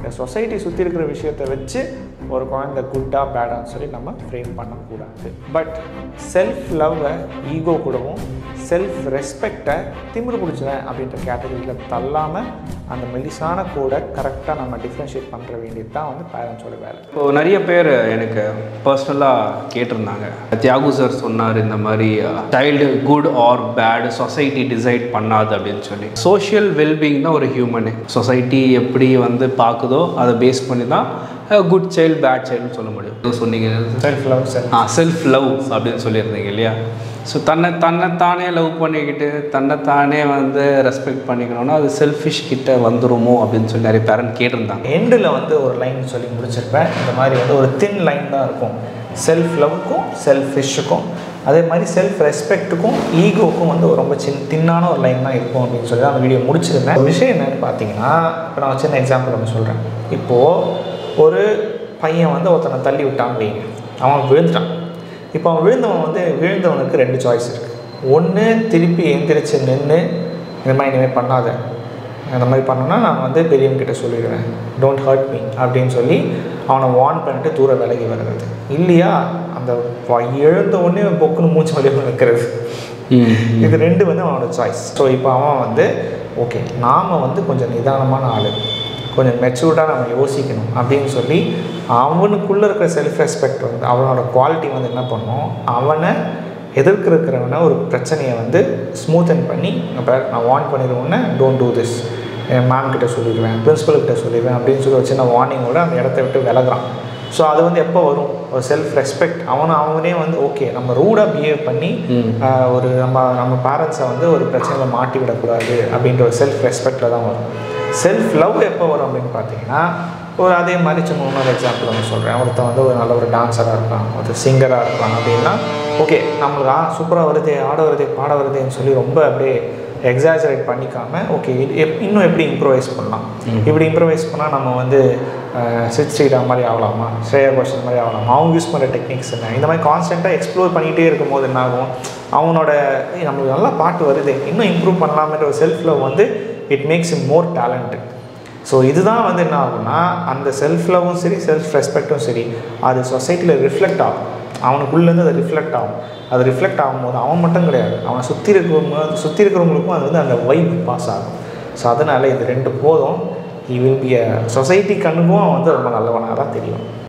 இந்த சொசைட்டி சுற்றி இருக்கிற விஷயத்தை வச்சு ஒரு குழந்தை குட்டா பேடான்னு சொல்லி நம்ம ஃப்ரேம் பண்ணக்கூடாது. பட் செல்ஃப் லவ்வை ஈகோ கூடவும் செல்ஃப் ரெஸ்பெக்டை திமிரு பிடிச்சவன் அப்படின்ற கேட்டகரியில் தள்ளாமல் அந்த மெலிசான கூட கரெக்டாக நம்ம டிஃப்ரென்ஷியேட் பண்ணுற வேண்டியது தான் வந்து பேரண்ட்ஸோட வேலை. இப்போது நிறைய பேர் எனக்கு பர்சனலாக கேட்டிருந்தாங்க. தியாகு சார் சொன்னார் இந்த மாதிரி child good or bad society decide பண்ணாது அப்படின்னு சொல்லி. சோஷியல் வெல்பீயிங் தான் ஒரு ஹியூமனு. சொசைட்டி எப்படி வந்து பார்க்குதோ அதை பேஸ் பண்ணி தான் குட் சைல்டு பேட் சைல்டுன்னு சொல்ல முடியும். சொன்னீங்க செல்ஃப் லவ் அப்படின்னு சொல்லியிருந்தீங்க இல்லையா? ஸோ தன்னைத்தானே லவ் பண்ணிக்கிட்டு தன்னைத்தானே வந்து ரெஸ்பெக்ட் பண்ணிக்கணும்னா அது செல்ஃபிஷ் கிட்ட வந்துருமோ அப்படின்னு சொல்லி நிறைய பேரண்ட் கேட்டிருந்தாங்க. எண்டில் வந்து ஒரு லைன் சொல்லி முடிச்சிருப்பேன். இந்த மாதிரி வந்து ஒரு தின் லைன் தான் இருக்கும். செல்ஃப் லவ்வுக்கும் செல்ஃபிஷ்ஷுக்கும் அதே மாதிரி செல்ஃப் ரெஸ்பெக்ட்டுக்கும் ஈகோவுக்கும் வந்து ரொம்ப தின்னான ஒரு லைன் தான் இருக்கும் அப்படின்னு சொல்லி தான் அந்த வீடியோ முடிச்சிருந்தேன். விஷயம் என்னென்னு பார்த்தீங்கன்னா, இப்போ நான் சின்ன எக்ஸாம்பிள் ஒன்று சொல்கிறேன். இப்போது ஒரு பையன் வந்து ஒருத்தனை தள்ளி விட்டான்னு வைங்க, அவன் விழுந்துட்டான். இப்போ அவன் விழுந்தவனுக்கு 2 சாய்ஸ் இருக்குது. ஒன்று திருப்பி எந்திரிச்சு நின்று இந்த மாதிரி இனிமேல் பண்ணாத, அந்த மாதிரி பண்ணோன்னா நான் வந்து பெரியவங்கிட்ட சொல்லிடுவேன், டோன்ட் ஹர்ட் மீ அப்படின்னு சொல்லி அவனை வார்ன் பண்ணிட்டு தூர விலகி வருகிறது. இல்லையா அந்த எழுந்த உடனே பொக்குன்னு மூச்சு வழியாக நிற்கிறது. இது 2 வந்து அவனோட சாய்ஸ். ஸோ இப்போ அவன் வந்து ஓகே நாம் வந்து கொஞ்சம் நிதானமான ஆள், கொஞ்சம் மெச்சூர்டாக நம்ம யோசிக்கணும் அப்படின்னு சொல்லி அவனுக்குள்ளே இருக்கிற செல்ஃப் ரெஸ்பெக்ட் வந்து அவனோட குவாலிட்டி வந்து என்ன பண்ணும், அவனை எதிர்க்கிறவனை ஒரு பிரச்சனையை வந்து ஸ்மூத்தன் பண்ணி இப்போ நான் வார்ன் பண்ணிடுவோன்னே டோன்ட் டூ திஸ், என் மேம் கிட்ட சொல்லிடுவேன், பிரின்ஸிபல்கிட்ட சொல்லிடுவேன் அப்படின்னு சொல்லி வச்சு நான் வார்னிங்கோட அந்த இடத்த விட்டு விலகிறான். ஸோ அது வந்து எப்போ வரும், ஒரு செல்ஃப் ரெஸ்பெக்ட் அவனே வந்து ஓகே நம்ம ரூடாக பிஹேவ் பண்ணி ஒரு நம்ம பேரண்ட்ஸை வந்து ஒரு பிரச்சனையில் மாட்டி விடக்கூடாது அப்படின்ற ஒரு செல்ஃப் ரெஸ்பெக்டில் தான் வரும். செல்ஃப் லவ் எப்போ வரும் அப்படின்னு பார்த்தீங்கன்னா, ஒரு அதே மாதிரி சும்மா இன்னொரு எக்ஸாம்பிள் ஒன்று சொல்கிறேன். ஒருத்தன் வந்து ஒரு நல்ல ஒரு டான்ஸராக இருக்கான், ஒருத்தர் சிங்கராக இருக்கான் அப்படின்னா ஓகே நம்மளுக்கு சூப்பராக வருதே, ஆட வருதே, பாட வருதேன்னு சொல்லி ரொம்ப அப்படியே எக்ஸாஜரேட் பண்ணிக்காமல் ஓகே இன்னும் எப்படி இம்ப்ரூவைஸ் பண்ணலாம், இப்படி இம்ப்ரூவைஸ் பண்ணால் நம்ம வந்து ஸ்ரீடா மாதிரி ஆகலாமா, ஸ்ரேயா கோஷல் மாதிரி ஆகலாமா, அவங்க யூஸ் பண்ணுற டெக்னிக்ஸ் என்ன, இந்த மாதிரி கான்ஸ்டண்ட்டாக எக்ஸ்ப்ளோர் பண்ணிகிட்டே இருக்கும் போது என்ன ஆகும், அவனோட நம்மளுக்கு நல்லா பாட்டு வருது இன்னும் இம்ப்ரூவ் பண்ணலாம்ன்ற ஒரு செல்ஃப் லவ் வந்து it makes him more talented. So இதுதான் வந்து என்ன ஆகும்னா அந்த செல்ஃப் லவ்வும் சரி செல்ஃப் ரெஸ்பெக்டும் சரி அது சொசைட்டியில் ரிஃப்ளெக்ட் ஆகும், அவனுக்குள்ளேருந்து அது ரிஃப்ளெக்ட் ஆகும். அது ரிஃப்ளெக்ட் ஆகும்போது அவன் மட்டும் கிடையாது, அவனை சுற்றி இருக்கிறவங்களுக்கும் அது வந்து அந்த வைப் பாஸ் ஆகும். ஸோ அதனால் இது 2 போதும். He will be a society கண்ணுக்கும் அவன் வந்து ரொம்ப நல்லவனாக தான் தெரியும்.